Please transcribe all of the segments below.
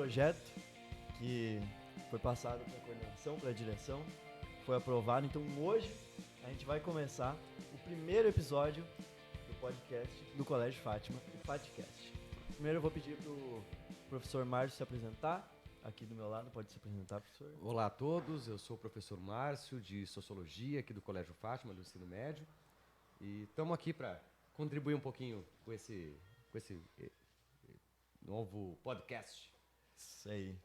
projeto que foi passado para a coordenação, para a direção, foi aprovado. Então hoje a gente vai começar o primeiro episódio do podcast do Colégio Fátima, o FATcast. Primeiro eu vou pedir para o professor Márcio se apresentar. Aqui do meu lado, pode se apresentar, professor. Olá a todos, eu sou o professor Márcio, de Sociologia, aqui do Colégio Fátima, do ensino médio. E estamos aqui para contribuir um pouquinho com esse novo podcast. Isso aí.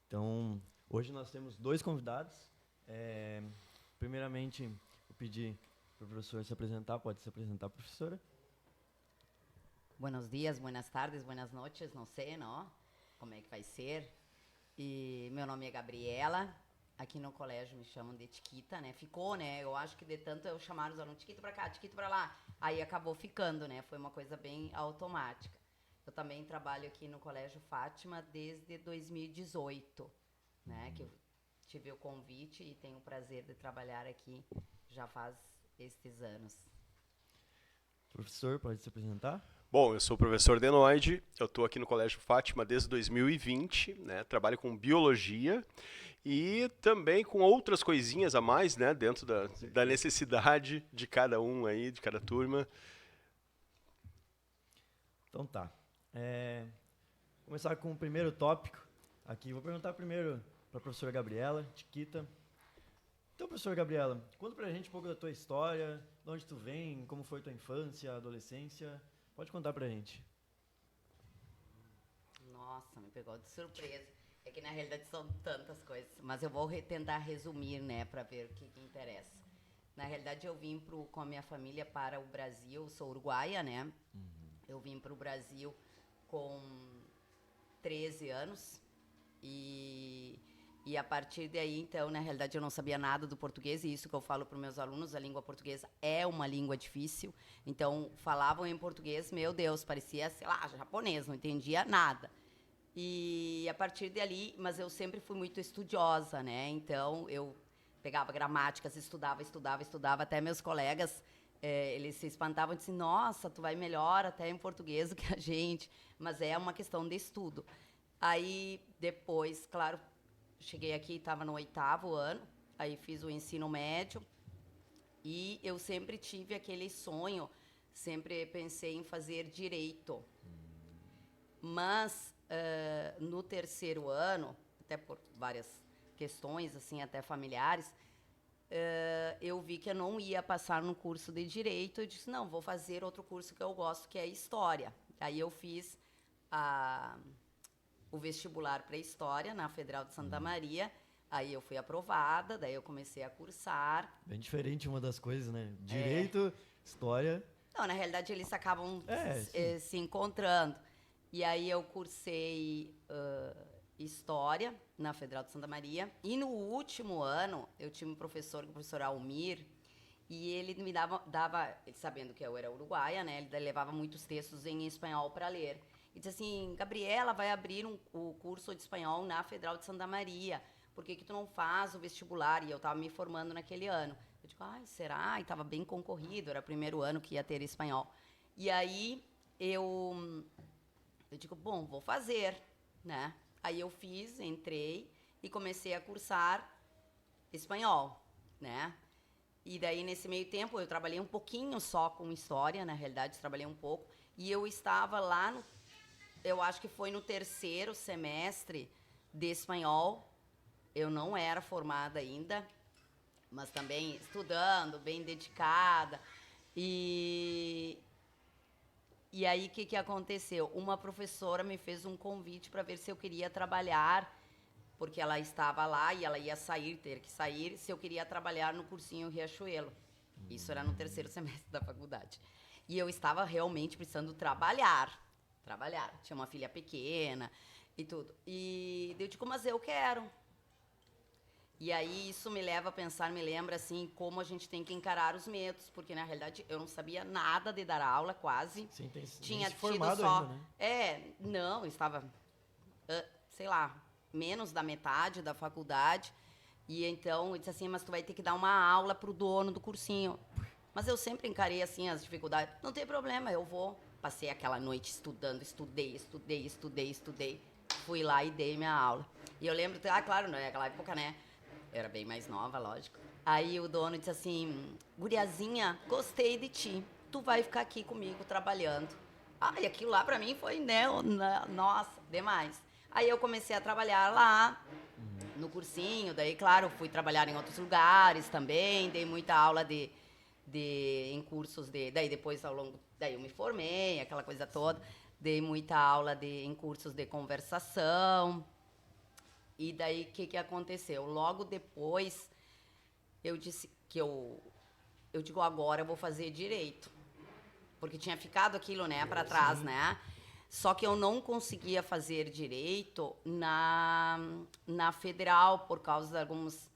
Então, hoje nós temos dois convidados. Primeiramente, vou pedir para o professor se apresentar. Pode se apresentar, professora. Buenos dias, buenas tardes, buenas noches, não sei, não? Como é que vai ser? E meu nome é Gabriela, aqui no colégio me chamam de Tiquita, né? Ficou, né? Eu acho que de tanto eu chamar os alunos Tiquita pra cá, Tiquita pra lá, aí acabou ficando, né? Foi uma coisa bem automática. Eu também trabalho aqui no Colégio Fátima desde 2018, né? Que eu tive o convite e tenho o prazer de trabalhar aqui já faz estes anos. Professor, pode se apresentar? Bom, eu sou o professor Denoide, eu estou aqui no Colégio Fátima desde 2020, né? Trabalho com biologia e também com outras coisinhas a mais, né? Dentro da necessidade de cada um aí, de cada turma. Então tá. Vou começar com o primeiro tópico aqui. Vou perguntar primeiro para a professora Gabriela, Tiquita. Então, professora Gabriela, conta pra gente um pouco da tua história, de onde tu vem, como foi tua infância, adolescência. Pode contar pra gente. Nossa, me pegou de surpresa. É que na realidade são tantas coisas, mas eu vou tentar resumir, né, para ver o que interessa. Na realidade eu vim com a minha família para o Brasil, eu sou uruguaia, né? Eu vim para o Brasil com 13 anos e a partir daí, então, na realidade, eu não sabia nada do português, e isso que eu falo para os meus alunos, a língua portuguesa é uma língua difícil. Então, falavam em português, meu Deus, parecia, sei lá, japonês, não entendia nada. E a partir dali, mas eu sempre fui muito estudiosa, né? Então, eu pegava gramáticas, estudava, até meus colegas, eles se espantavam e diziam, nossa, tu vai melhor até em português do que a gente. Mas é uma questão de estudo. Aí, depois, claro, cheguei aqui, estava no 8º ano, aí fiz o ensino médio e eu sempre tive aquele sonho, sempre pensei em fazer direito. Mas no 3º ano, até por várias questões, assim, até familiares, eu vi que eu não ia passar no curso de direito. Eu disse, não, vou fazer outro curso que eu gosto, que é história. Aí eu fiz o vestibular para História na Federal de Santa Maria, aí eu fui aprovada, daí eu comecei a cursar. Bem diferente uma das coisas, né? Direito, História... Não, na realidade eles acabam se encontrando. E aí eu cursei História na Federal de Santa Maria, e no último ano eu tinha um professor, o professor Almir, e ele me dava, sabendo que eu era uruguaia, né? Ele levava muitos textos em espanhol para ler. E disse assim, Gabriela, vai abrir o curso de espanhol na Federal de Santa Maria. Por que tu não faz o vestibular? E eu estava me formando naquele ano. Eu digo, ai, será? E estava bem concorrido, era o primeiro ano que ia ter espanhol. E aí eu digo, bom, vou fazer, né? Aí eu fiz, entrei e comecei a cursar espanhol, né? E daí, nesse meio tempo, eu trabalhei um pouquinho só com história, na realidade, trabalhei um pouco. E eu estava lá eu acho que foi no 3º semestre de espanhol. Eu não era formada ainda, mas também estudando, bem dedicada. E aí, o que aconteceu? Uma professora me fez um convite para ver se eu queria trabalhar, porque ela estava lá e ela ia ter que sair, se eu queria trabalhar no cursinho Riachuelo. Isso era no 3º semestre da faculdade. E eu estava realmente precisando trabalhar. Tinha uma filha pequena e tudo. E eu digo, mas eu quero. E aí isso me leva a pensar, me lembra assim, como a gente tem que encarar os medos, porque na realidade eu não sabia nada de dar aula, quase. Sim, tinha se tido formado só. ainda, né? Não, estava, sei lá, menos da metade da faculdade. E então eu disse assim, mas tu vai ter que dar uma aula pro dono do cursinho. Mas eu sempre encarei assim as dificuldades. Não tem problema, eu vou. Passei aquela noite estudando, estudei. fui lá e dei minha aula. E eu lembro, claro, naquela época, né? Eu era bem mais nova, lógico. Aí o dono disse assim, guriazinha, gostei de ti. Tu vai ficar aqui comigo trabalhando. E aquilo lá pra mim foi, né? Nossa, demais. Aí eu comecei a trabalhar lá, no cursinho. Daí, claro, fui trabalhar em outros lugares também. Dei muita aula em cursos de... Daí depois, daí eu me formei, aquela coisa toda. Dei muita aula em cursos de conversação. E daí, o que aconteceu? Logo depois, eu disse que eu digo, agora eu vou fazer direito. Porque tinha ficado aquilo, né, para trás, né? Só que eu não conseguia fazer direito na federal, por causa de algumas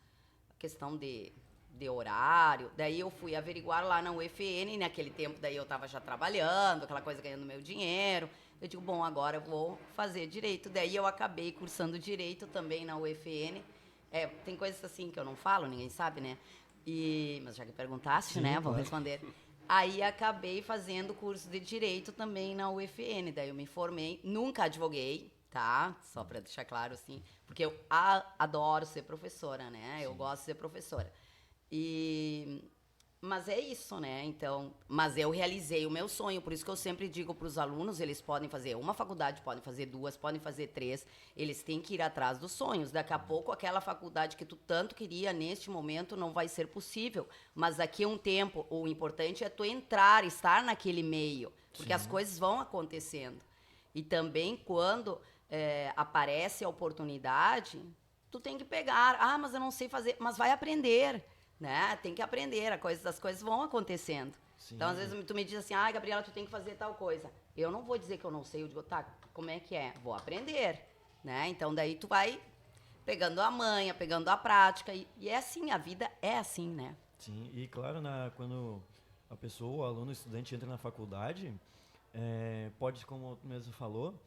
questão de horário. Daí eu fui averiguar lá na UFN, naquele tempo daí eu estava já trabalhando, aquela coisa, ganhando meu dinheiro. Eu digo, bom, agora eu vou fazer direito. Daí eu acabei cursando direito também na UFN. Tem coisas assim que eu não falo, ninguém sabe, né? Mas já que perguntaste, né? Vou responder. Aí acabei fazendo curso de direito também na UFN. Daí eu me formei, nunca advoguei, tá? Só para deixar claro, assim. Porque eu adoro ser professora, né? Sim. Eu gosto de ser professora. Mas é isso, né? Então, mas eu realizei o meu sonho, por isso que eu sempre digo para os alunos, eles podem fazer uma faculdade, podem fazer 2, podem fazer 3, eles têm que ir atrás dos sonhos. Daqui a pouco, aquela faculdade que tu tanto queria, neste momento, não vai ser possível. Mas daqui a um tempo, o importante é tu estar naquele meio, porque as coisas vão acontecendo. E também, quando aparece a oportunidade, tu tem que pegar. Mas eu não sei fazer, mas vai aprender. Né? Tem que aprender, as coisas vão acontecendo. Sim. Então, às vezes, tu me diz assim, Gabriela, tu tem que fazer tal coisa. Eu não vou dizer que eu não sei, eu digo, tá, como é que é? Vou aprender, né? Então, daí tu vai pegando a manha, pegando a prática, e é assim, a vida é assim, né? Sim, e claro, quando a pessoa, o aluno, o estudante entra na faculdade, pode, como tu mesmo falou,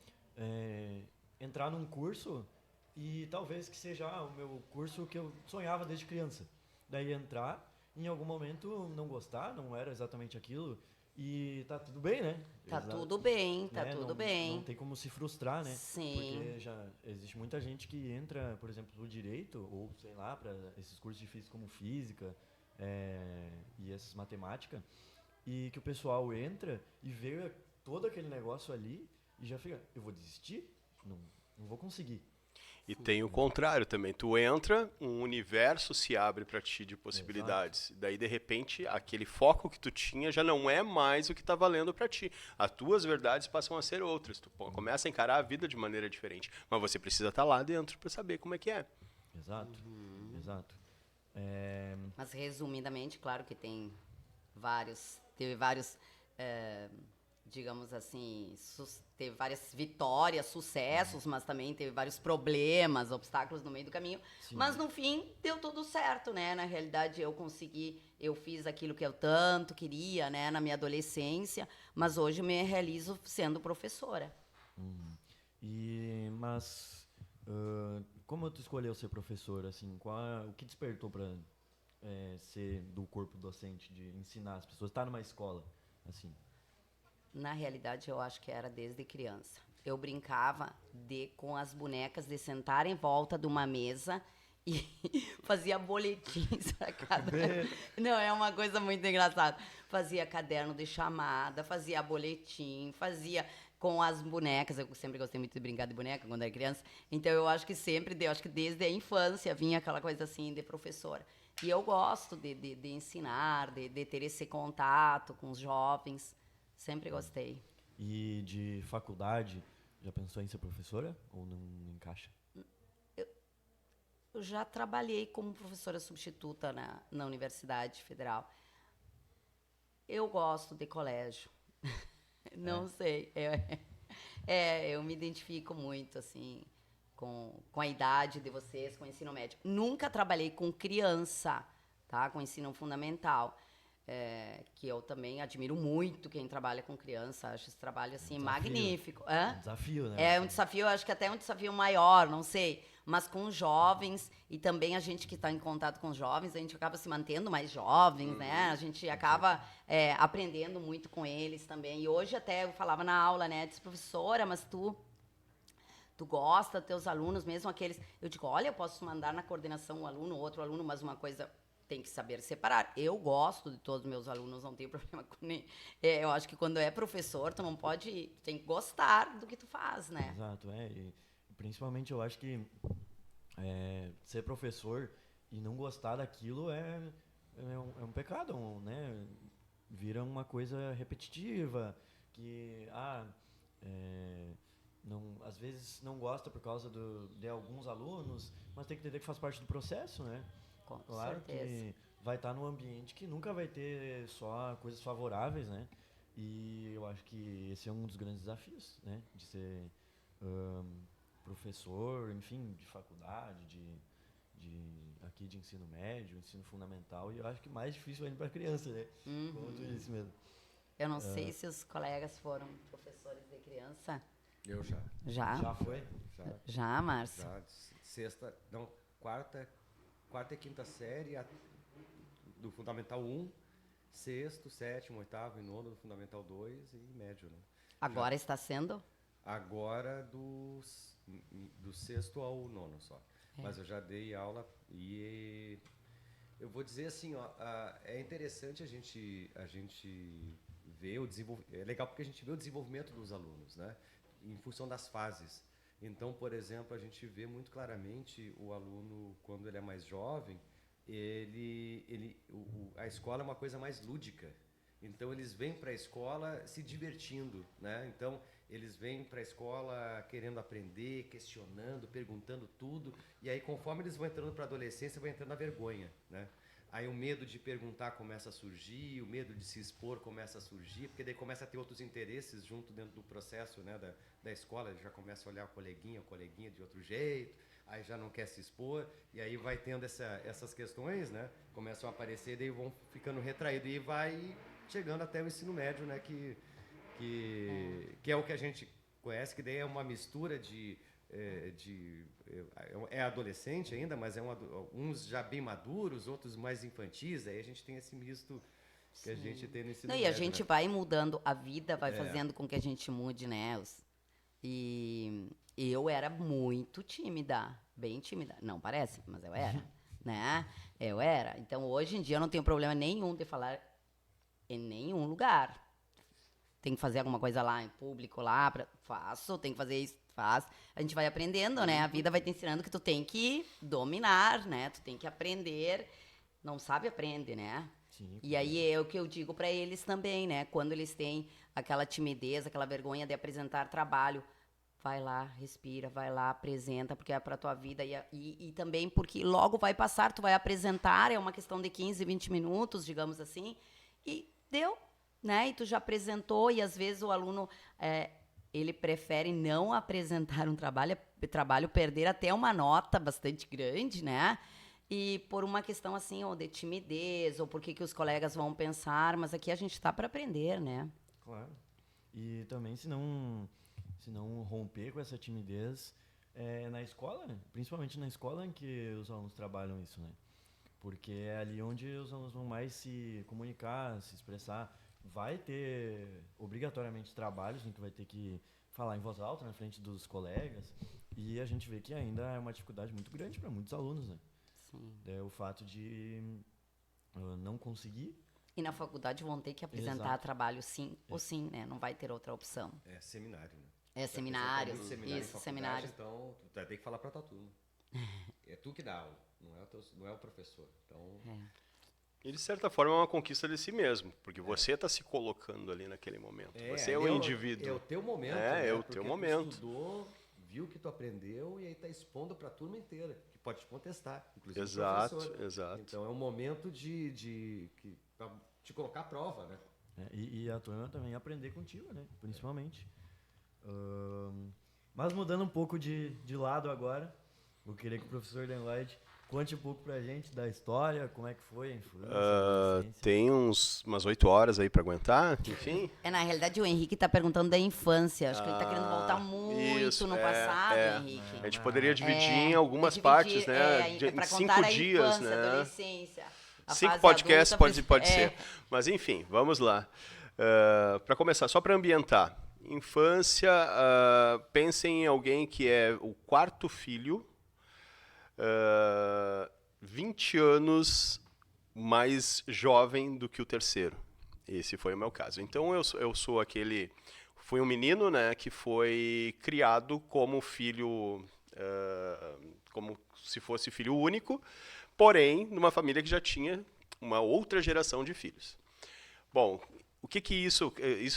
entrar num curso e talvez que seja o meu curso que eu sonhava desde criança. Daí entrar, em algum momento não gostar, não era exatamente aquilo, e tá tudo bem, né? Tudo bem, tudo bem. Não tem como se frustrar, né? Sim. Porque já existe muita gente que entra, por exemplo, no direito, ou sei lá, para esses cursos difíceis como física e essas matemática, e que o pessoal entra e vê todo aquele negócio ali e já fica, eu vou desistir? Não vou conseguir. E tem o contrário também. Tu entra, um universo se abre para ti de possibilidades. Exato. Daí, de repente, aquele foco que tu tinha já não é mais o que está valendo para ti. As tuas verdades passam a ser outras. Tu começa a encarar a vida de maneira diferente. Mas você precisa estar lá dentro para saber como é que é. Exato, exato. Mas, resumidamente, claro que teve vários, digamos assim, teve várias vitórias, sucessos, mas também teve vários problemas, obstáculos no meio do caminho. Sim. Mas, no fim, deu tudo certo, né? Na realidade, eu fiz aquilo que eu tanto queria, né? Na minha adolescência, mas hoje me realizo sendo professora. Mas, como tu escolheu ser professora, assim, o que despertou para ser do corpo docente, de ensinar as pessoas, estar numa escola, assim? Na realidade, eu acho que era desde criança. Eu brincava com as bonecas de sentar em volta de uma mesa e fazia boletins a cada... Não, é uma coisa muito engraçada. Fazia caderno de chamada, fazia boletim, fazia com as bonecas. Eu sempre gostei muito de brincar de boneca quando era criança. Então, eu acho que acho que desde a infância vinha aquela coisa assim de professora. E eu gosto de ensinar, de ter esse contato com os jovens. Sempre gostei. E de faculdade, já pensou em ser professora ou não encaixa? Eu já trabalhei como professora substituta na Universidade Federal. Eu gosto de colégio. Não sei. Eu me identifico muito, assim, com a idade de vocês, com o ensino médio. Nunca trabalhei com criança, tá? Com ensino fundamental. Que eu também admiro muito quem trabalha com criança, acho esse trabalho assim magnífico. É um desafio, né? É um desafio, acho que até um desafio maior, não sei, mas com jovens, e também a gente que está em contato com os jovens, a gente acaba se mantendo mais jovens, né? A gente acaba aprendendo muito com eles também. E hoje até eu falava na aula, né? Disse, professora, mas tu Tu gosta dos teus alunos, mesmo aqueles... Eu digo, olha, eu posso mandar na coordenação um aluno, outro aluno, mas uma coisa tem que saber separar. Eu gosto de todos os meus alunos, não tenho problema com nem... eu acho que quando é professor, tu não pode... Tu tem que gostar do que tu faz, né? Exato, e principalmente eu acho que ser professor e não gostar daquilo é um pecado, né? Vira uma coisa repetitiva, que às vezes não gosta por causa de alguns alunos, mas tem que entender que faz parte do processo, né? Com claro certeza. Que vai estar num ambiente que nunca vai ter só coisas favoráveis, né? E eu acho que esse é um dos grandes desafios, né? De ser professor, enfim, de faculdade, aqui de ensino médio, ensino fundamental, e eu acho que mais difícil ainda para criança, né? Como tu disse mesmo. Eu não sei se os colegas foram professores de criança. Eu já. Já? Já foi? Já, Márcio? Já, quarta e quinta série do Fundamental 1, sexto, sétimo, oitavo e nono do Fundamental 2 e médio, né? Agora está sendo? Agora do sexto ao nono só. Mas eu já dei aula e eu vou dizer assim, é interessante a gente ver o desenvolvimento. É legal porque a gente vê o desenvolvimento dos alunos, né? Em função das fases. Então, por exemplo, a gente vê muito claramente o aluno, quando ele é mais jovem, a escola é uma coisa mais lúdica. Então, eles vêm para a escola se divertindo, né? Então, eles vêm para a escola querendo aprender, questionando, perguntando tudo. E aí, conforme eles vão entrando para a adolescência, vai entrando a vergonha, né? Aí o medo de perguntar começa a surgir, o medo de se expor começa a surgir, porque daí começa a ter outros interesses junto dentro do processo, né, da escola. Ele já começa a olhar o coleguinha de outro jeito, aí já não quer se expor, e aí vai tendo essas questões, né, começam a aparecer, daí vão ficando retraídos, e vai chegando até o ensino médio, né, que é o que a gente conhece, que daí é uma mistura é adolescente ainda, mas uns já bem maduros, outros mais infantis, aí a gente tem esse misto que a gente tem no ensino médio. E a gente vai mudando, a vida vai fazendo com que a gente mude, né? E eu era muito tímida, bem tímida. Não parece, mas eu era, né? Eu era. Então, hoje em dia, eu não tenho problema nenhum de falar em nenhum lugar. Tem que fazer alguma coisa lá em público, faço, tem que fazer isso, faz. A gente vai aprendendo, né? A vida vai te ensinando que tu tem que dominar, né? Tu tem que aprender. Não sabe, aprende, né? Sim. E aí é o que eu digo para eles também, né? Quando eles têm aquela timidez, aquela vergonha de apresentar trabalho, vai lá, respira, vai lá, apresenta, porque é para tua vida. E também porque logo vai passar, tu vai apresentar, é uma questão de 15, 20 minutos, digamos assim, e deu, né? E tu já apresentou, e às vezes o aluno, ele prefere não apresentar um trabalho, perder até uma nota bastante grande, né? E por uma questão assim, ou de timidez, ou por que os colegas vão pensar, mas aqui a gente está para aprender, né? Claro. E também se não romper com essa timidez na escola, né? Principalmente na escola em que os alunos trabalham isso, né? Porque é ali onde os alunos vão mais se comunicar, se expressar. Vai ter obrigatoriamente trabalhos em que vai ter que falar em voz alta na frente dos colegas, e a gente vê que ainda é uma dificuldade muito grande para muitos alunos, né? Sim. O fato de não conseguir. E na faculdade vão ter que apresentar Exato. trabalho sim ou sim, né? Não vai ter outra opção. É seminário, né? É seminários, Seminário isso, seminários. Então, tu vai ter que falar para tua turma. É tu que dá aula, não é o professor. Então... E, de certa forma, é uma conquista de si mesmo, porque você está se colocando ali naquele momento. Você é o indivíduo. É o teu momento. É o porque teu momento. Tu estudou, viu que tu aprendeu, e aí está expondo para a turma inteira, que pode te contestar, inclusive Exato, o professor. exato. Então, é um momento para te colocar à prova, né? E a turma também aprender contigo, né? Principalmente. Mas mudando um pouco de lado agora, eu queria que o professor Dan Lloyd conte um pouco pra gente da história, como é que foi a infância, a adolescência. Tem umas 8 horas aí para aguentar, enfim. Na realidade, o Henrique está perguntando da infância. Acho que ele está querendo voltar muito no passado, Henrique. A gente poderia dividir em algumas partes, né? Em 5 dias, né? Adolescência, 5 podcasts pode ser. Mas enfim, vamos lá. Para começar, só para ambientar. Infância, pensem em alguém que é o 4º filho, 20 anos mais jovem do que o 3º. Esse foi o meu caso. Então eu sou aquele... Fui um menino, né, que foi criado como filho... como se fosse filho único, porém, numa família que já tinha uma outra geração de filhos. Bom, o que isso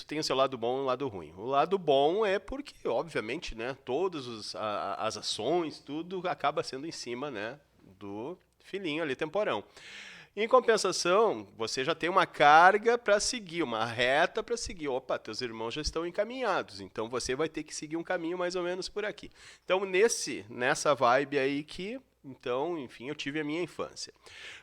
tem o seu lado bom e o lado ruim? O lado bom é porque, obviamente, né, todas as ações, tudo acaba sendo em cima, né, do filhinho ali temporão. Em compensação, você já tem uma carga para seguir, uma reta para seguir. Opa, teus irmãos já estão encaminhados, então você vai ter que seguir um caminho mais ou menos por aqui. Então, nessa vibe aí que, então, enfim, eu tive a minha infância.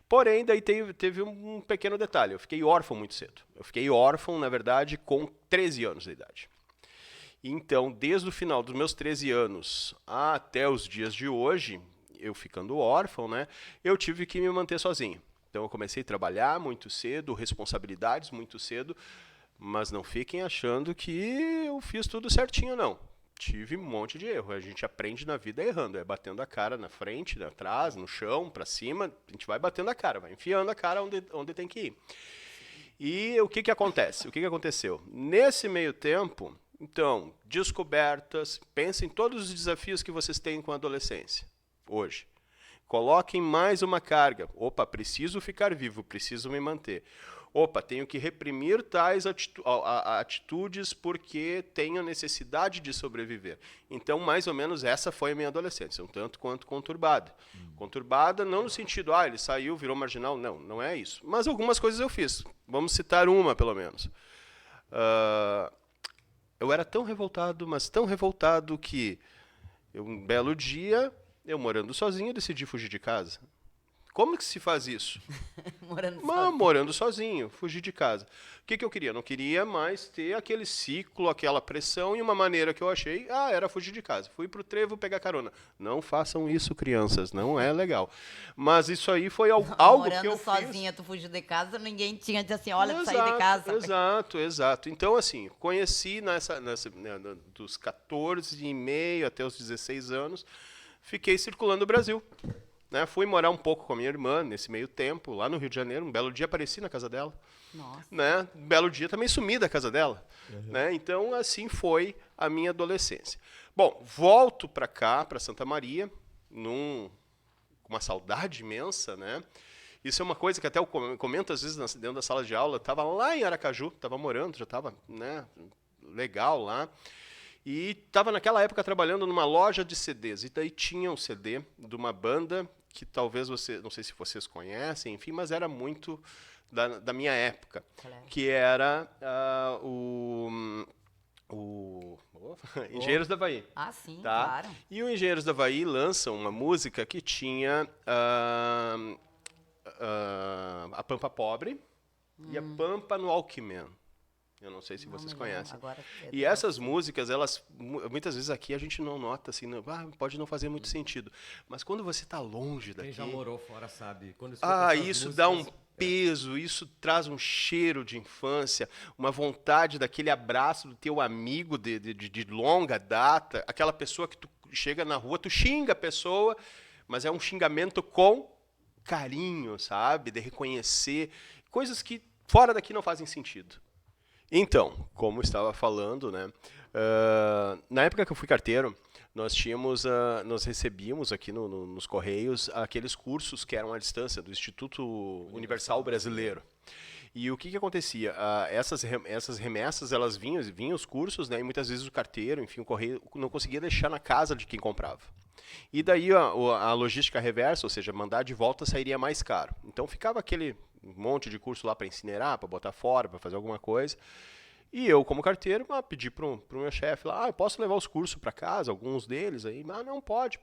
Porém, daí teve um pequeno detalhe. Eu fiquei órfão muito cedo. Eu fiquei órfão, na verdade, com 13 anos de idade. Então, desde o final dos meus 13 anos até os dias de hoje, eu ficando órfão, né, eu tive que me manter sozinho. Então, eu comecei a trabalhar muito cedo, responsabilidades muito cedo, mas não fiquem achando que eu fiz tudo certinho, não. Tive um monte de erro. A gente aprende na vida errando, batendo a cara na frente, atrás, no chão, para cima. A gente vai batendo a cara, vai enfiando a cara onde tem que ir. E o que acontece? O que aconteceu? Nesse meio tempo, então, descobertas, pensem em todos os desafios que vocês têm com a adolescência, hoje. Coloquem mais uma carga. Opa, preciso ficar vivo, preciso me manter. Opa, tenho que reprimir tais atitudes porque tenho necessidade de sobreviver. Então, mais ou menos, essa foi a minha adolescência, um tanto quanto conturbada. Conturbada não no sentido, ele saiu, virou marginal. Não, não é isso. Mas algumas coisas eu fiz. Vamos citar uma, pelo menos. Eu era tão revoltado, mas tão revoltado que um belo dia, eu morando sozinho, decidi fugir de casa. Como que se faz isso? Morando sozinho, fugir de casa. O que eu queria? Não queria mais ter aquele ciclo, aquela pressão, e uma maneira que eu achei, era fugir de casa. Fui pro trevo pegar carona. Não façam isso, crianças, não é legal. Mas isso aí foi algo que eu fiz. Morando sozinha, tu fugiu de casa, ninguém tinha dito assim, olha, tu saí de casa. Exato. Então, assim, conheci dos 14,5 até os 16 anos, fiquei circulando o Brasil. Né, fui morar um pouco com a minha irmã nesse meio tempo, lá no Rio de Janeiro. Um belo dia apareci na casa dela. Nossa. Né, um belo dia também sumi da casa dela. Né, então, assim foi a minha adolescência. Bom, volto para cá, para Santa Maria, com uma saudade imensa. Né? Isso é uma coisa que até eu comento às vezes dentro da sala de aula. Estava lá em Aracaju, estava morando, já estava, né, legal lá. E estava naquela época trabalhando numa loja de CDs. E daí tinha um CD de uma banda que talvez não sei se vocês conhecem, enfim, mas era muito da minha época. Que era Engenheiros do Havaí. Ah, sim, tá? claro. E o Engenheiros do Havaí lança uma música que tinha a Pampa Pobre e a Pampa no Walkman. Eu não sei se vocês conhecem. E essas músicas, elas muitas vezes aqui a gente não nota, assim, pode não fazer muito sentido. Mas quando você está longe daqui... Quem já morou fora sabe. Quando isso dá um peso, isso traz um cheiro de infância, uma vontade daquele abraço do teu amigo de longa data, aquela pessoa que tu chega na rua, tu xinga a pessoa, mas é um xingamento com carinho, sabe? De reconhecer coisas que fora daqui não fazem sentido. Então, como estava falando, né, na época que eu fui carteiro, nós recebíamos aqui nos Correios aqueles cursos que eram à distância do Instituto Universal Brasileiro. E o que acontecia? Essas remessas, elas vinham os cursos, né, e muitas vezes o carteiro, enfim, o correio não conseguia deixar na casa de quem comprava. E daí a logística reversa, ou seja, mandar de volta sairia mais caro. Então ficava aquele monte de curso lá para incinerar, para botar fora, para fazer alguma coisa. E eu, como carteiro, pedi para o meu chefe lá, eu posso levar os cursos para casa, alguns deles aí? Não, pode.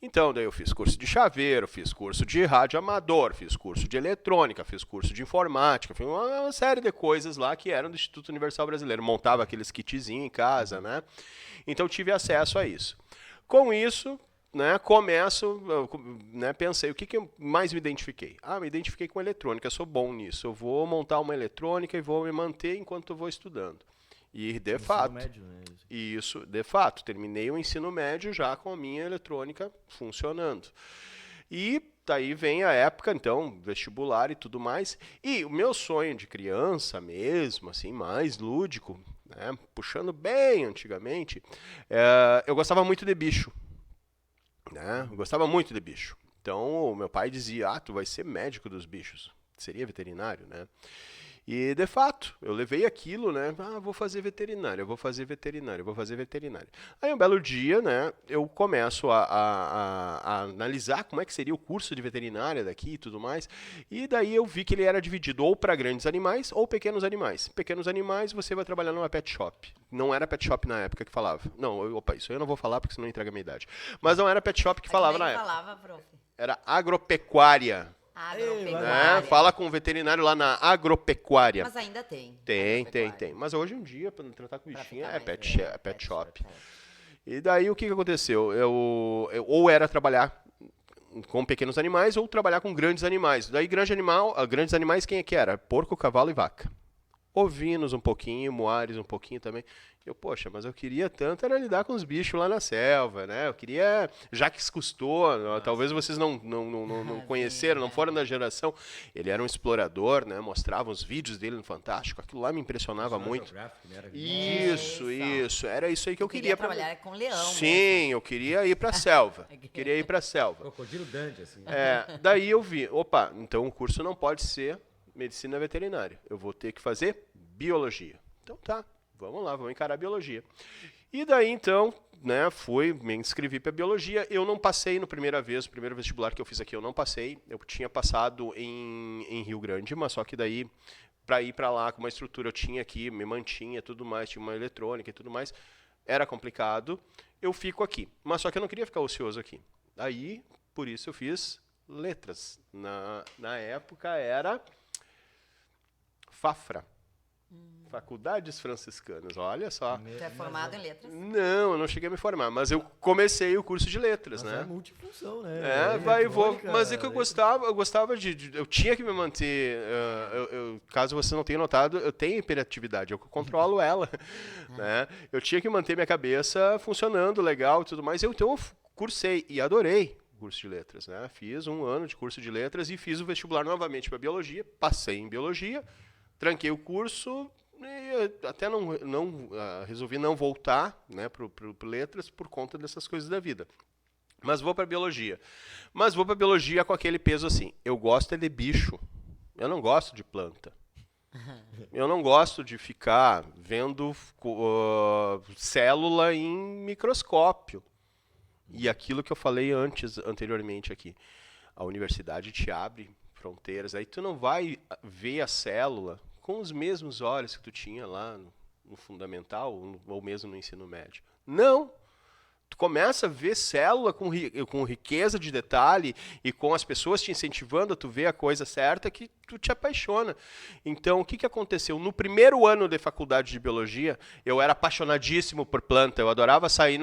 Então, daí eu fiz curso de chaveiro, fiz curso de rádio amador, fiz curso de eletrônica, fiz curso de informática, fiz uma série de coisas lá que eram do Instituto Universal Brasileiro. Montava aqueles kitzinhos em casa, né? Então, tive acesso a isso. Com isso, né, pensei, o que eu mais me identifiquei? Me identifiquei com eletrônica, sou bom nisso. Eu vou montar uma eletrônica e vou me manter enquanto eu vou estudando. E de fato, médio, né? isso, de fato, terminei o ensino médio já com a minha eletrônica funcionando. E daí vem a época, então, vestibular e tudo mais. E o meu sonho de criança mesmo, assim, mais lúdico, né, puxando bem antigamente, eu gostava muito de bicho. Né? Eu gostava muito de bicho. Então, o meu pai dizia, tu vai ser médico dos bichos. Seria veterinário, né? E, de fato, eu levei aquilo, né? Vou fazer veterinária, vou fazer veterinária, vou fazer veterinária. Aí, um belo dia, né, eu começo a analisar como é que seria o curso de veterinária daqui e tudo mais. E daí eu vi que ele era dividido ou para grandes animais ou pequenos animais. Pequenos animais, você vai trabalhar numa pet shop. Não era pet shop na época que falava. Não, opa, isso aí eu não vou falar porque senão entrega a minha idade. Mas não era pet shop que falava na época. Falava, prof? Era agropecuária. Agropecuária. Né? Fala com o veterinário lá na agropecuária. Mas ainda tem. Tem. Mas hoje em dia, para tratar com bichinho, é pet shop. É. E daí o que aconteceu? Eu ou era trabalhar com pequenos animais ou trabalhar com grandes animais. Daí grandes animais quem é que era? Porco, cavalo e vaca. Ovinos um pouquinho, moares um pouquinho também. Poxa, mas eu queria tanto era lidar com os bichos lá na selva, né? Eu queria, Jacques Cousteau, talvez vocês não conheceram, não foram da geração. Ele era um explorador, né? Mostrava os vídeos dele no Fantástico. Aquilo lá me impressionava muito. Isso. Era isso aí que eu queria. Trabalhar com leão. Sim, eu queria ir para a selva. Crocodilo Dante, assim. Daí eu vi, então o curso não pode ser medicina veterinária. Eu vou ter que fazer biologia. Então tá. Vamos lá, vamos encarar a biologia. E daí, então, né, me inscrevi para biologia. Eu não passei no primeiro vestibular que eu fiz aqui, eu não passei. Eu tinha passado em Rio Grande, mas só que daí, para ir para lá com uma estrutura, eu tinha aqui, me mantinha tudo mais, tinha uma eletrônica e tudo mais. Era complicado. Eu fico aqui. Mas só que eu não queria ficar ocioso aqui. Aí, por isso eu fiz letras. Na época era Fafra. Faculdades Franciscanas, olha só. Você é formado em letras? Não, eu não cheguei a me formar, mas eu comecei o curso de letras, né? É multifunção, né? Mas é que eu gostava de eu tinha que me manter, caso você não tenha notado, eu tenho hiperatividade, eu controlo ela, né? Eu tinha que manter minha cabeça funcionando legal e tudo mais, então eu cursei e adorei o curso de letras, né? Fiz 1 ano de curso de letras e fiz o vestibular novamente para biologia, passei em biologia, tranquei o curso e até resolvi não voltar, né, para letras por conta dessas coisas da vida. Mas vou para biologia. Mas vou para biologia com aquele peso assim. Eu gosto de bicho. Eu não gosto de planta. Eu não gosto de ficar vendo célula em microscópio. E aquilo que eu falei anteriormente aqui. A universidade te abre fronteiras. Aí tu não vai ver a célula com os mesmos olhos que tu tinha lá no fundamental ou mesmo no ensino médio. Não! Tu começa a ver célula com riqueza de detalhe e com as pessoas te incentivando a tu ver a coisa certa que tu te apaixona. Então, o que aconteceu? No primeiro ano de faculdade de biologia, eu era apaixonadíssimo por planta. Eu adorava sair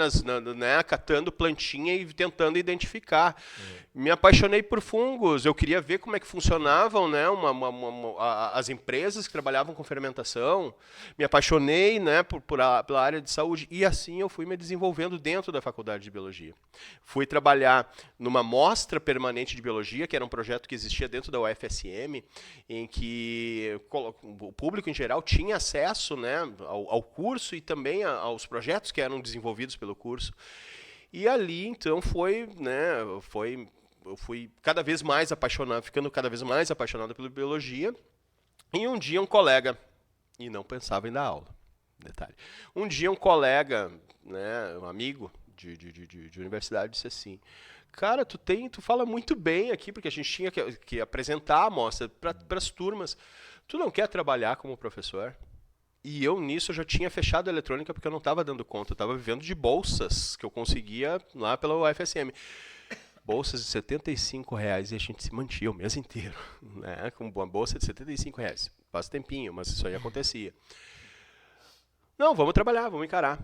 catando plantinha e tentando identificar. Me apaixonei por fungos. Eu queria ver como é que funcionavam, né, as empresas que trabalhavam com fermentação. Me apaixonei, né, pela área de saúde. E assim eu fui me desenvolvendo dentro da faculdade de biologia. Fui trabalhar numa mostra permanente de biologia, que era um projeto que existia dentro da UFSM, em que o público em geral tinha acesso, né, ao curso e também aos projetos que eram desenvolvidos pelo curso. E ali, então, eu fui cada vez mais ficando cada vez mais apaixonado pela biologia. E um dia um colega, e não pensava em dar aula, detalhe. Um dia um colega, né, um amigo de universidade disse assim: cara, tu fala muito bem aqui, porque a gente tinha que apresentar a amostra para as turmas. Tu não quer trabalhar como professor? E eu, nisso, já tinha fechado a eletrônica porque eu não estava dando conta. Eu estava vivendo de bolsas que eu conseguia lá pela UFSM. Bolsas de R$75 e a gente se mantinha o mês inteiro, né, com uma bolsa de R$75. Faz tempinho, mas isso aí acontecia. Não, vamos trabalhar, vamos encarar.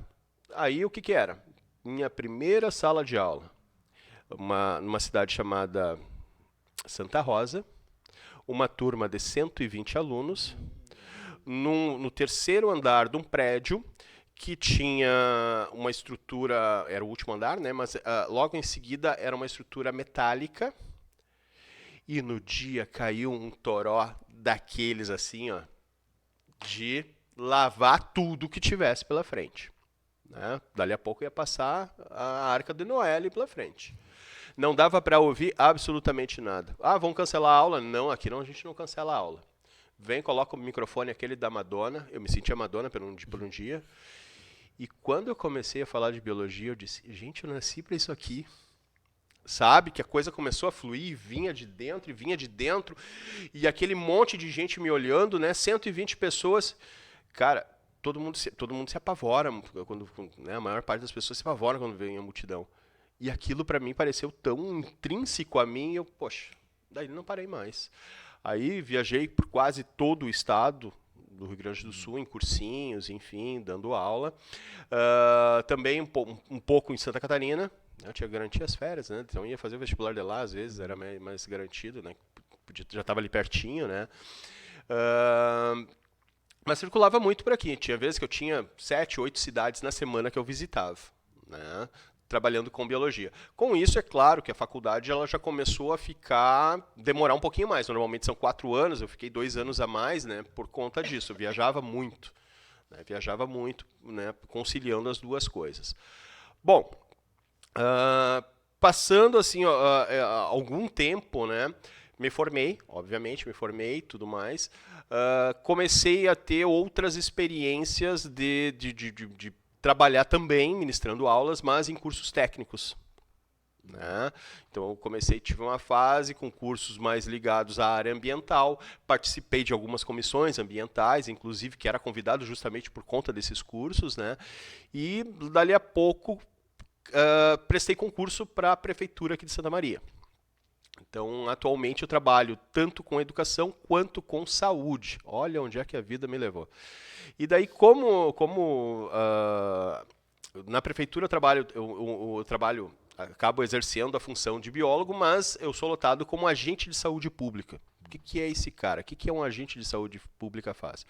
Aí o que era? Minha primeira sala de aula, numa cidade chamada Santa Rosa, uma turma de 120 alunos, no terceiro andar de um prédio que tinha uma estrutura, era o último andar, né? Mas logo em seguida era uma estrutura metálica. E no dia caiu um toró daqueles assim, ó, de lavar tudo que tivesse pela frente. Né? Dali a pouco ia passar a Arca de Noé ali pela frente. Não dava para ouvir absolutamente nada. Ah, vão cancelar a aula? Não, aqui não, a gente não cancela a aula. Vem, coloca o microfone aquele da Madonna. Eu me sentia Madonna por um dia. E quando eu comecei a falar de biologia, eu disse, gente, eu nasci para isso aqui. Sabe, que a coisa começou a fluir, vinha de dentro, e aquele monte de gente me olhando, né, 120 pessoas, cara, todo mundo se apavora, quando, né, a maior parte das pessoas se apavora quando vem a multidão, e aquilo para mim pareceu tão intrínseco a mim, poxa, daí não parei mais. Aí viajei por quase todo o estado do Rio Grande do Sul, em cursinhos, enfim, dando aula, também um pouco em Santa Catarina. Eu tinha garantia as férias, né? Então ia fazer o vestibular de lá, às vezes era mais garantido, né? Já estava ali pertinho, né? Mas circulava muito por aqui. Tinha vezes que eu tinha 7, 8 cidades na semana que eu visitava, né? Trabalhando com biologia. Com isso, é claro que a faculdade ela já começou a demorar um pouquinho mais. Normalmente são 4 anos, eu fiquei 2 anos a mais, né? Por conta disso, eu viajava muito, né? Conciliando as duas coisas. Bom, passando assim algum tempo, né, me formei, tudo mais, comecei a ter outras experiências de trabalhar também ministrando aulas, mas em cursos técnicos, né? Então eu tive uma fase com cursos mais ligados à área ambiental, participei de algumas comissões ambientais, inclusive que era convidado justamente por conta desses cursos, né? E dali a pouco prestei concurso para a prefeitura aqui de Santa Maria. Então, atualmente eu trabalho tanto com educação quanto com saúde. Olha onde é que a vida me levou. E daí, como na prefeitura eu acabo exercendo a função de biólogo, mas eu sou lotado como agente de saúde pública. O que é esse cara? O que um agente de saúde pública faz?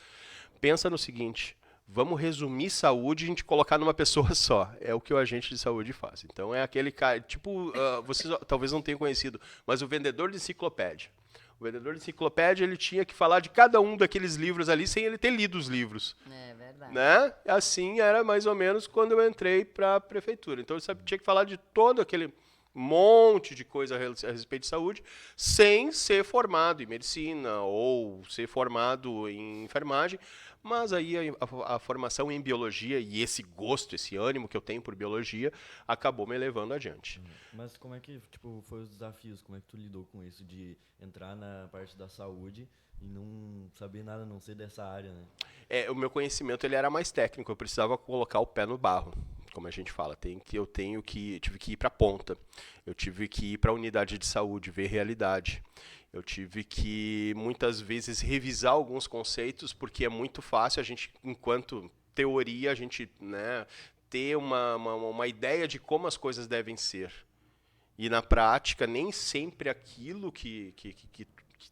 Pensa no seguinte: vamos resumir saúde e a gente colocar numa pessoa só. É o que o agente de saúde faz. Então é aquele cara, tipo, vocês talvez não tenham conhecido, mas o vendedor de enciclopédia. O vendedor de enciclopédia, ele tinha que falar de cada um daqueles livros ali sem ele ter lido os livros. É verdade. Né? Assim era mais ou menos quando eu entrei para a prefeitura. Então eu tinha que falar de todo aquele monte de coisa a respeito de saúde, sem ser formado em medicina ou ser formado em enfermagem. Mas aí a formação em biologia e esse gosto, esse ânimo que eu tenho por biologia, acabou me levando adiante. Mas como é que foi os desafios? Como é que tu lidou com isso de entrar na parte da saúde e não saber nada, a não ser dessa área, né? O meu conhecimento ele era mais técnico, eu precisava colocar o pé no barro, como a gente fala. Tive que ir para a ponta, eu tive que ir para a unidade de saúde, ver realidade. Eu tive que, muitas vezes, revisar alguns conceitos, porque é muito fácil a gente, enquanto teoria, a gente, né, ter uma ideia de como as coisas devem ser. E, na prática, nem sempre aquilo que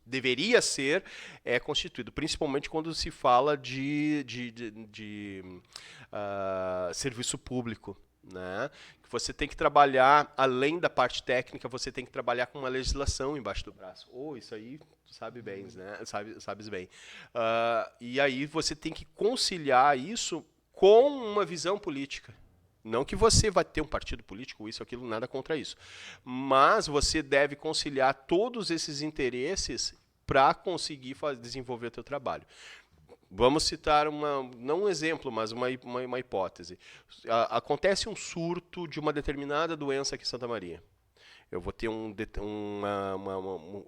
deveria ser é constituído, principalmente quando se fala de serviço público. Né? Você tem que trabalhar, além da parte técnica, você tem que trabalhar com uma legislação embaixo do braço. Isso aí tu sabe bem, né? Sabes bem. E aí você tem que conciliar isso com uma visão política. Não que você vai ter um partido político, isso, aquilo, nada contra isso. Mas você deve conciliar todos esses interesses para conseguir desenvolver o teu trabalho. Vamos citar não um exemplo, mas uma hipótese. Acontece um surto de uma determinada doença aqui em Santa Maria. Eu vou ter eu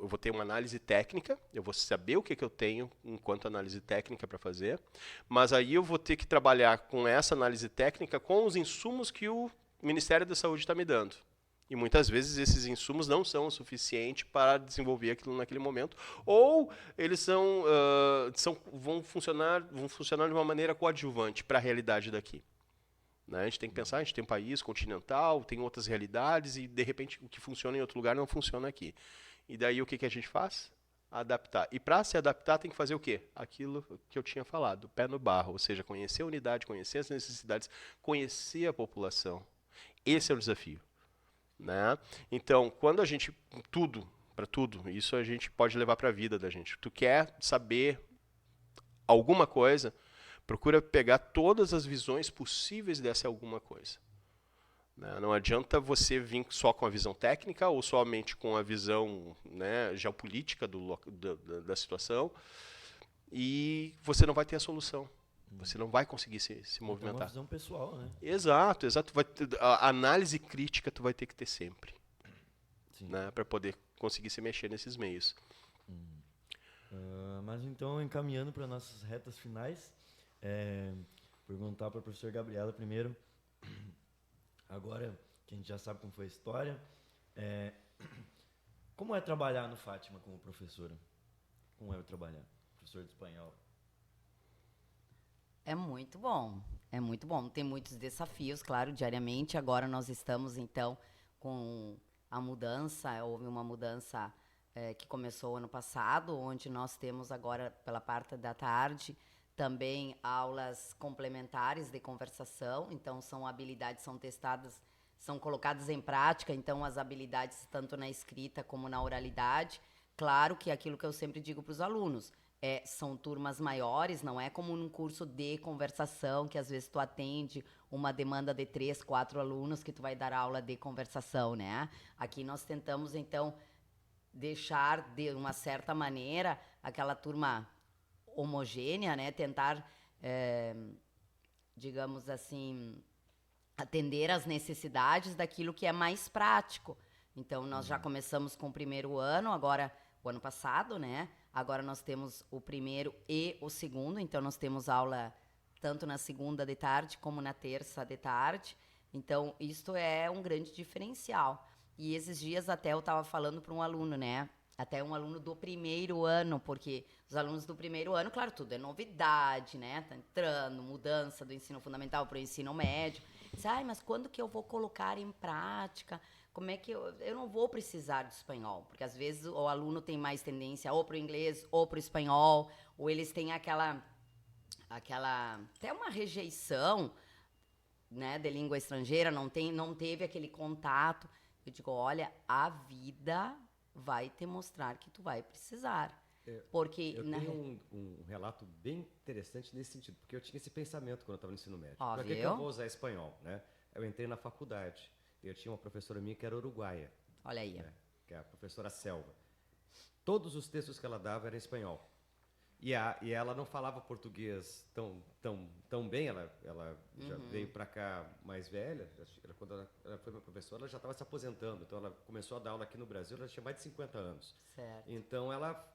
vou ter uma análise técnica, eu vou saber o que eu tenho enquanto análise técnica para fazer, mas aí eu vou ter que trabalhar com essa análise técnica com os insumos que o Ministério da Saúde está me dando. E muitas vezes esses insumos não são o suficiente para desenvolver aquilo naquele momento, ou eles vão funcionar de uma maneira coadjuvante para a realidade daqui. Né? A gente tem que pensar, a gente tem um país continental, tem outras realidades, e de repente o que funciona em outro lugar não funciona aqui. E daí o que a gente faz? adaptar. E para se adaptar tem que fazer o quê? Aquilo que eu tinha falado, pé no barro, ou seja, conhecer a unidade, conhecer as necessidades, conhecer a população. Esse é o desafio, né? Então, quando a gente para tudo, isso a gente pode levar para a vida da gente. Tu quer saber alguma coisa, procura pegar todas as visões possíveis dessa alguma coisa. Não adianta você vir só com a visão técnica ou somente com a visão, né, geopolítica da situação e você não vai ter a solução. Você não vai conseguir se movimentar. É uma visão pessoal, né? Exato. A análise crítica tu vai ter que ter sempre. Né, para poder conseguir se mexer nesses meios. Mas então, encaminhando para nossas retas finais, perguntar para a professora Gabriela primeiro, agora que a gente já sabe como foi a história, como é trabalhar no Fátima como professora? Como é trabalhar? Professor de espanhol? É muito bom, é muito bom. Tem muitos desafios, claro, diariamente. Agora nós estamos, então, com a mudança. Houve uma mudança que começou ano passado, onde nós temos agora, pela parte da tarde, também aulas complementares de conversação. Então, são habilidades, são testadas, são colocadas em prática. Então, as habilidades, tanto na escrita como na oralidade. Claro que aquilo que eu sempre digo para os alunos, são turmas maiores, não é como num curso de conversação, que às vezes tu atende uma demanda de 3, 4 alunos que tu vai dar aula de conversação, né? Aqui nós tentamos, então, deixar de uma certa maneira aquela turma homogênea, né? Tentar, digamos assim, atender às necessidades daquilo que é mais prático. Então, nós já começamos com o primeiro ano, agora, o ano passado, né? Agora nós temos o primeiro e o segundo, então nós temos aula tanto na segunda de tarde como na terça de tarde. Então, isto é um grande diferencial. E esses dias até eu estava falando para um aluno, né? Até um aluno do primeiro ano, porque os alunos do primeiro ano, claro, tudo é novidade, né? Tá entrando, mudança do ensino fundamental para o ensino médio. Diz, mas quando que eu vou colocar em prática? Como é que eu não vou precisar de espanhol? Porque às vezes o aluno tem mais tendência ou para o inglês ou para o espanhol, ou eles têm aquela até uma rejeição, né, de língua estrangeira, não teve aquele contato. Eu digo, olha, a vida vai te mostrar que tu vai precisar. Porque eu tenho um relato bem interessante nesse sentido, porque eu tinha esse pensamento quando eu estava no ensino médio. Para que eu vou usar espanhol, né? Eu entrei na faculdade. Eu tinha uma professora minha que era uruguaia. Olha aí. Né? Que é a professora Selva. Todos os textos que ela dava eram em espanhol. E ela não falava português tão bem, ela já veio para cá mais velha. Quando ela foi minha professora, ela já estava se aposentando. Então, ela começou a dar aula aqui no Brasil, ela tinha mais de 50 anos. Certo. Então, ela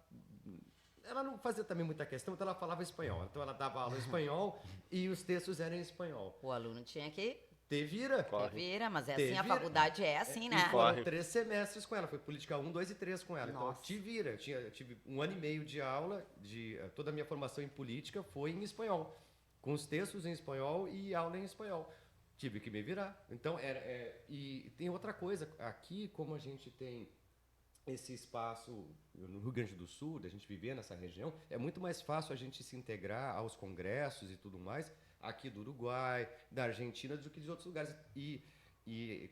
não fazia também muita questão, então ela falava espanhol. Então, ela dava aula em espanhol e os textos eram em espanhol. O aluno tinha que... Te vira. Mas a faculdade é assim, né? E foram 3 semestres com ela, foi política 1, 2 e 3 com ela. Nossa. Então, te vira. Eu tive 1 ano e meio de aula, toda a minha formação em política foi em espanhol, com os textos em espanhol e aula em espanhol. Tive que me virar. Então, e tem outra coisa, aqui, como a gente tem esse espaço no Rio Grande do Sul, da gente viver nessa região, é muito mais fácil a gente se integrar aos congressos e tudo mais, aqui do Uruguai, da Argentina, do que de outros lugares. E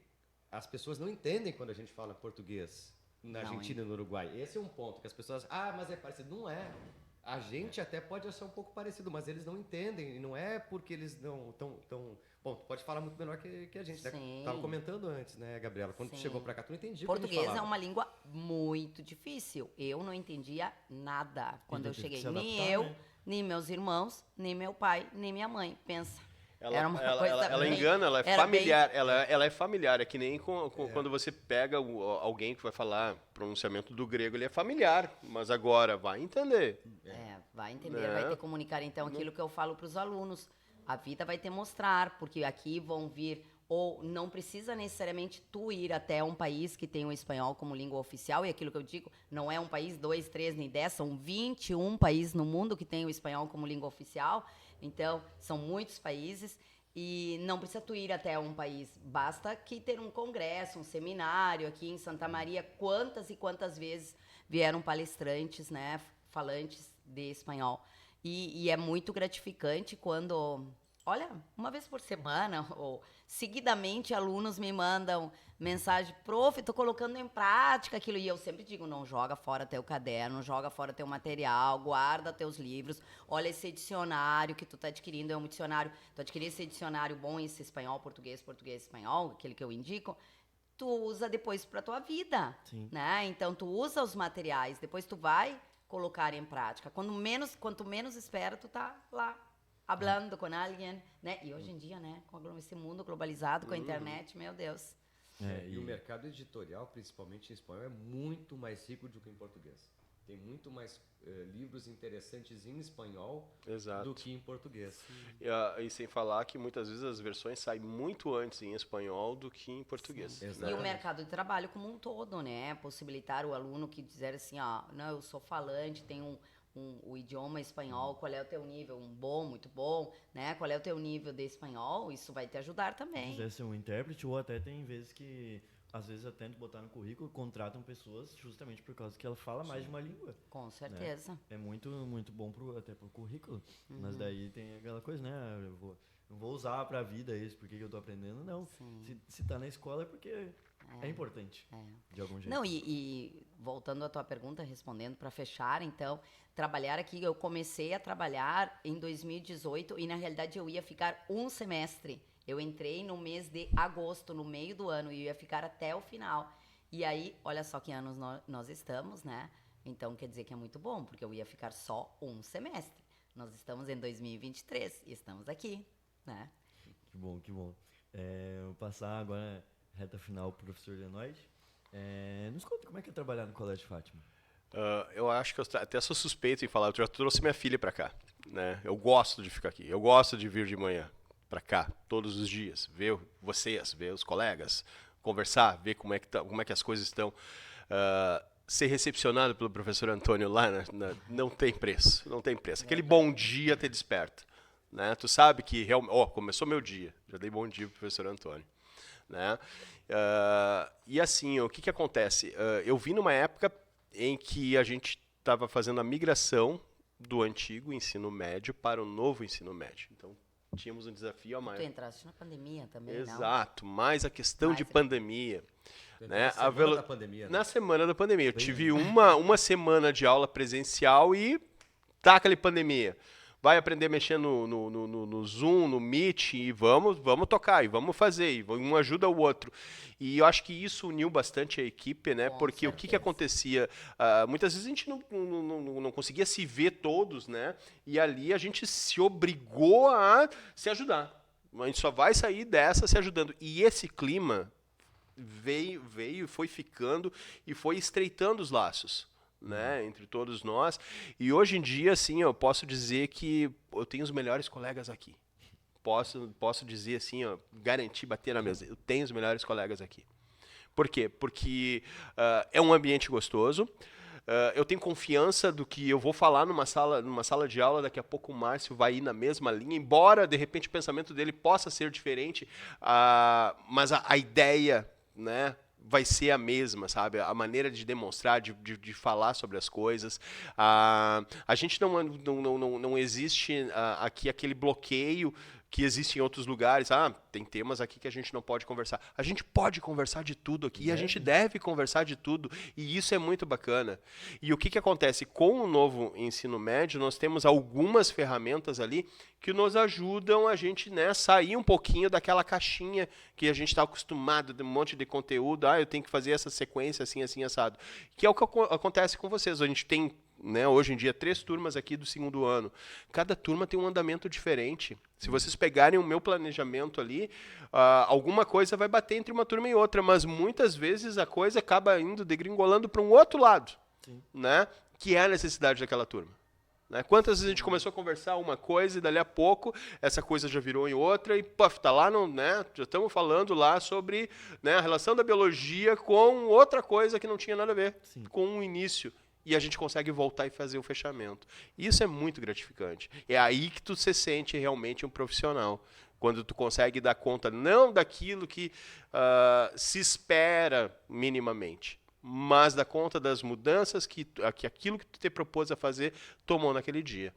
as pessoas não entendem quando a gente fala português na Argentina e no Uruguai. Esse é um ponto que as pessoas... mas é parecido. Não é. A gente até pode achar um pouco parecido, mas eles não entendem. E não é porque eles não estão... Bom, tu pode falar muito melhor que a gente. Né? Tava comentando antes, né, Gabriela? Quando tu chegou pra cá, tu não entendia o que a gente falava. Português é uma língua muito difícil. Eu não entendia nada quando eu cheguei. Nem eu, nem meus irmãos, nem meu pai, nem minha mãe. Pensa. Era uma coisa ela engana, ela é familiar. Ela é familiar. É que nem quando você pega alguém que vai falar pronunciamento do grego, ele é familiar. Mas agora vai entender. Vai entender, vai te comunicar. Então, aquilo que eu falo para os alunos. A vida vai te mostrar, porque aqui vão vir, ou não precisa necessariamente tu ir até um país que tem o espanhol como língua oficial, e aquilo que eu digo, não é um país, 2, 3, nem 10, são 21 países no mundo que tem o espanhol como língua oficial, então são muitos países, e não precisa tu ir até um país, basta que ter um congresso, um seminário aqui em Santa Maria, quantas e quantas vezes vieram palestrantes, né, falantes de espanhol. E é muito gratificante quando, olha, uma vez por semana, ou seguidamente, alunos me mandam mensagem: prof, tô colocando em prática aquilo. E eu sempre digo: não joga fora teu caderno, joga fora teu material, guarda teus livros. Olha, esse dicionário que tu tá adquirindo é um dicionário. Tu adquirir esse dicionário bom, esse espanhol, português, espanhol, aquele que eu indico, tu usa depois pra tua vida, né? Então, tu usa os materiais, depois tu vai colocar em prática. Quanto menos espera, tu tá lá, hablando com alguém, né? E hoje em dia, né, com esse mundo globalizado, com a internet, meu Deus. E o mercado editorial, principalmente em espanhol, é muito mais rico do que em português. Tem muito mais livros interessantes em espanhol do que em português. E sem falar que muitas vezes as versões saem muito antes em espanhol do que em português. Né? E o mercado de trabalho como um todo, né? Possibilitar o aluno que dizer assim, não, eu sou falante, tenho o idioma espanhol, qual é o teu nível? Muito bom, né? Qual é o teu nível de espanhol? Isso vai te ajudar também. Se quiser ser um intérprete, ou até tem vezes que, às vezes, até botar no currículo, contratam pessoas justamente por causa que ela fala mais de uma língua. Com certeza. Né? É muito, muito bom até pro currículo, mas daí tem aquela coisa, né? Eu não vou usar pra vida isso, porque eu tô aprendendo, não. Se tá na escola é porque é importante, de algum jeito. Não, e voltando à tua pergunta, respondendo para fechar, então, trabalhar aqui, eu comecei a trabalhar em 2018 e, na realidade, eu ia ficar um semestre. Eu entrei no mês de agosto, no meio do ano, e eu ia ficar até o final. E aí, olha só que anos nós estamos, né? Então, quer dizer que é muito bom, porque eu ia ficar só um semestre. Nós estamos em 2023 e estamos aqui, né? Que bom, que bom. Vou passar agora reta final pro professor Lenoide. Nos conta como é que é trabalhar no Colégio Fátima. Eu acho que eu até sou suspeito em falar. Eu já trouxe minha filha para cá, né? Eu gosto de ficar aqui. Eu gosto de vir de manhã para cá todos os dias, ver vocês, ver os colegas, conversar, ver como é que as coisas estão. Ser recepcionado pelo professor Antônio lá, não tem preço, não tem preço. Aquele bom dia te desperta, né? Tu sabe que realmente, começou meu dia, já dei bom dia pro professor Antônio, né? E assim, o que acontece? Eu vim numa época em que a gente estava fazendo a migração do antigo ensino médio para o novo ensino médio. Então, tínhamos um desafio a mais. Tu entraste na pandemia também, Exato, mais a questão de pandemia. Né? Na semana da pandemia. Eu tive uma semana de aula presencial e taca ali pandemia. Vai aprender a mexer no Zoom, no Meet, e vamos tocar, e vamos fazer, e um ajuda o outro. E eu acho que isso uniu bastante a equipe, né? Porque o que acontecia? Muitas vezes a gente não conseguia se ver todos, né? E ali a gente se obrigou a se ajudar. A gente só vai sair dessa se ajudando. E esse clima veio, foi ficando e foi estreitando os laços, né, entre todos nós. E hoje em dia, assim, eu posso dizer que eu tenho os melhores colegas aqui. Posso dizer assim, garantir, bater na mesa. Eu tenho os melhores colegas aqui. Por quê? Porque é um ambiente gostoso. Eu tenho confiança do que eu vou falar numa sala de aula. Daqui a pouco o Márcio vai ir na mesma linha, embora de repente o pensamento dele possa ser diferente, mas a ideia, né, vai ser a mesma, sabe? A maneira de demonstrar, de falar sobre as coisas. A gente não existe aqui aquele bloqueio que existe em outros lugares. Tem temas aqui que a gente não pode conversar. A gente pode conversar de tudo aqui, e a gente deve conversar de tudo, e isso é muito bacana. E o que acontece? Com o novo ensino médio, nós temos algumas ferramentas ali que nos ajudam a gente, né, sair um pouquinho daquela caixinha que a gente está acostumado, de um monte de conteúdo. Eu tenho que fazer essa sequência assim, assim, assado. Que é o que acontece com vocês. A gente tem, né, hoje em dia, 3 turmas aqui do 2º ano. Cada turma tem um andamento diferente. Se vocês pegarem o meu planejamento ali, alguma coisa vai bater entre uma turma e outra, mas muitas vezes a coisa acaba indo degringolando para um outro lado, né, que é a necessidade daquela turma. Né? Quantas vezes a gente começou a conversar uma coisa e dali a pouco essa coisa já virou em outra e tá lá, né, já estamos falando lá sobre, né, a relação da biologia com outra coisa que não tinha nada a ver com o início. E a gente consegue voltar e fazer o fechamento. Isso é muito gratificante. É aí que tu se sente realmente um profissional. Quando tu consegue dar conta não daquilo que se espera minimamente, mas dá conta das mudanças que aquilo que tu te propôs a fazer tomou naquele dia.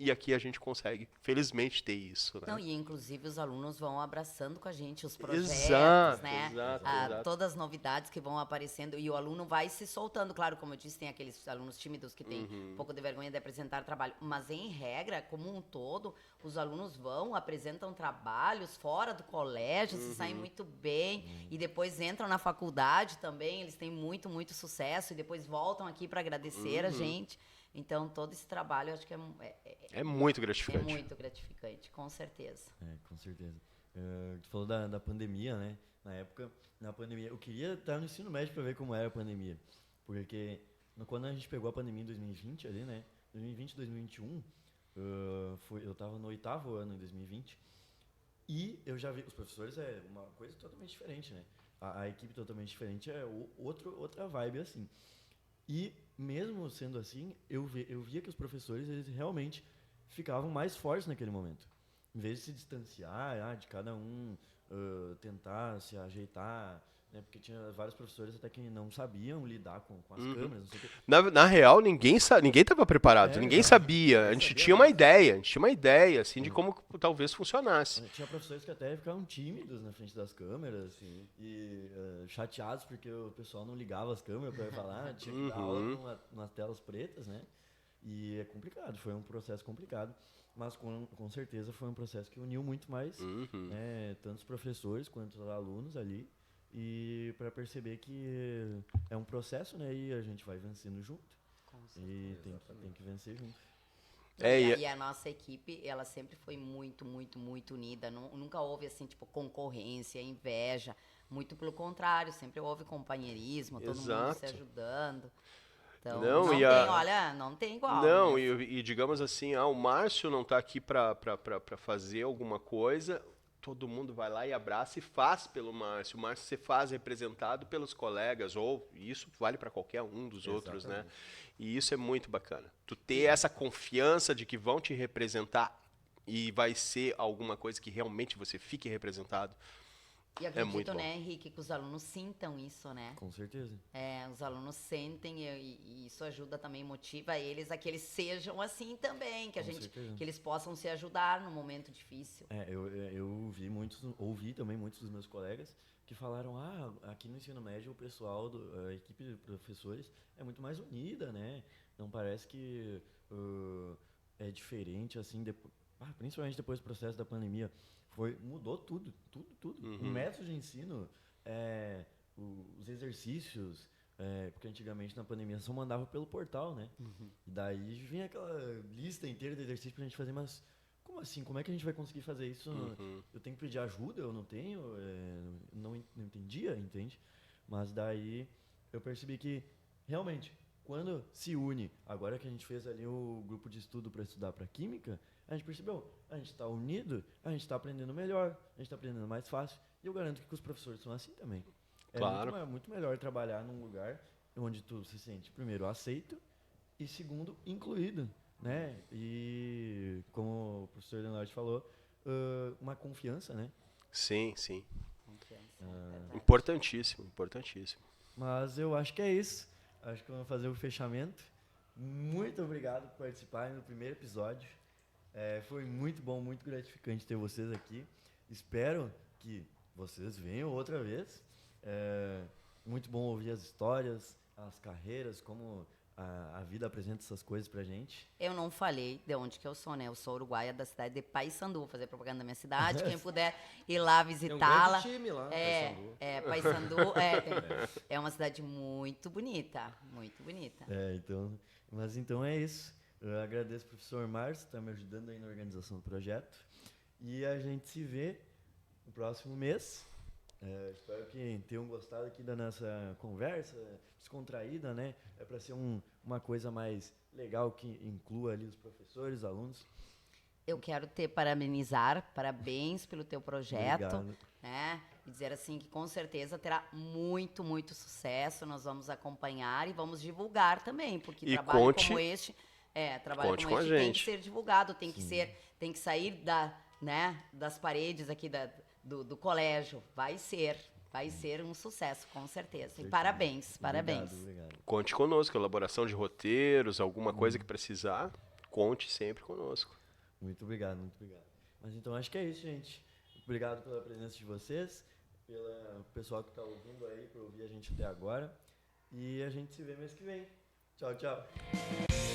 E aqui a gente consegue, felizmente, ter isso. Né? Não, e inclusive os alunos vão abraçando com a gente os projetos, Exato, né? exato. Todas as novidades que vão aparecendo e o aluno vai se soltando. Claro, como eu disse, tem aqueles alunos tímidos que têm um pouco de vergonha de apresentar trabalho. Mas, em regra, como um todo, os alunos apresentam trabalhos fora do colégio, se saem muito bem. E depois entram na faculdade também, eles têm muito, muito sucesso. E depois voltam aqui para agradecer a gente. Então, todo esse trabalho, eu acho que é muito gratificante. É muito gratificante, com certeza. Com certeza. Tu falou da pandemia, né? Na pandemia, eu queria estar no ensino médio para ver como era a pandemia. Porque quando a gente pegou a pandemia em 2020 ali, né? 2020, 2021, eu estava no 8º ano, em 2020. E eu já vi, os professores é uma coisa totalmente diferente, né? A equipe totalmente diferente, é outra vibe, assim. E mesmo sendo assim, eu via que os professores, eles realmente ficavam mais fortes naquele momento. Em vez de se distanciar, de cada um tentar se ajeitar, né? Porque tinha vários professores até que não sabiam lidar com as câmeras, não sei o quê. Na real, ninguém estava preparado, ninguém sabia. A gente tinha uma ideia, assim, de como talvez funcionasse. Tinha professores que até ficavam tímidos na frente das câmeras, assim, e chateados porque o pessoal não ligava as câmeras para falar, tinha que dar aula nas telas pretas, né? E é complicado, foi um processo complicado, mas com certeza foi um processo que uniu muito mais, né, tanto os professores quanto os alunos ali, e para perceber que é um processo, né, e a gente vai vencendo junto. E tem que vencer junto. E a nossa equipe, ela sempre foi muito, muito, muito unida. Nunca houve, assim, tipo, concorrência, inveja. Muito pelo contrário, sempre houve companheirismo, todo mundo se ajudando. Então, não tem igual. Não, e digamos assim, o Márcio não está aqui para fazer alguma coisa, todo mundo vai lá e abraça e faz pelo Márcio. O Márcio se faz representado pelos colegas, ou isso vale para qualquer um dos outros, né? E isso é muito bacana. Tu ter essa confiança de que vão te representar e vai ser alguma coisa que realmente você fique representado. E acredito, né, Henrique, que os alunos sintam isso, né? Com certeza. Os alunos sentem e isso ajuda também, motiva eles a que eles sejam assim também, que que eles possam se ajudar no momento difícil. Eu ouvi também muitos dos meus colegas que falaram, aqui no ensino médio o pessoal, a equipe de professores é muito mais unida, né? Não parece que é diferente, assim, principalmente depois do processo da pandemia. Mudou tudo. O método de ensino, os exercícios, porque antigamente na pandemia só mandava pelo portal, né? E daí vinha aquela lista inteira de exercícios pra gente fazer, mas como assim? Como é que a gente vai conseguir fazer isso? Eu tenho que pedir ajuda, eu não tenho, não entendia, entende? Mas daí eu percebi que, realmente, quando se une, agora que a gente fez ali o grupo de estudo para estudar para química, a gente percebeu, a gente está unido, a gente está aprendendo melhor, a gente está aprendendo mais fácil, e eu garanto que os professores são assim também. Claro. É muito melhor trabalhar num lugar onde tu se sente, primeiro, aceito, e segundo, incluído, né? E, como o professor Leonardo falou, uma confiança, né? Sim. Confiança, importantíssimo. Mas eu acho que é isso. Acho que vamos fazer o fechamento. Muito obrigado por participar no primeiro episódio. Foi muito bom, muito gratificante ter vocês aqui. Espero que vocês venham outra vez. Muito bom ouvir as histórias, as carreiras, como a vida apresenta essas coisas pra gente. Eu não falei de onde que eu sou, né? Eu sou uruguaia da cidade de Paysandu. Vou fazer propaganda da minha cidade. Quem puder ir lá visitá-la. Tem um grande time lá, Paysandu. É uma cidade muito bonita. Muito bonita. Então é isso. Eu agradeço ao professor Márcio, que está me ajudando aí na organização do projeto. E a gente se vê no próximo mês. Espero que tenham gostado aqui da nossa conversa descontraída, né? É para ser uma coisa mais legal que inclua ali os professores, alunos. Eu quero te parabenizar, parabéns pelo teu projeto. Obrigado. Né? E dizer assim que com certeza terá muito, muito sucesso. Nós vamos acompanhar e vamos divulgar também, porque trabalho como este tem que ser divulgado, tem que sair das paredes aqui do colégio. Vai ser. vai ser um sucesso, com certeza. E parabéns, parabéns. Obrigado. Conte conosco, elaboração de roteiros, alguma coisa que precisar, conte sempre conosco. Muito obrigado, muito obrigado. Mas então acho que é isso, gente. Obrigado pela presença de vocês, pelo pessoal que está ouvindo aí, por ouvir a gente até agora. E a gente se vê mês que vem. Tchau, tchau.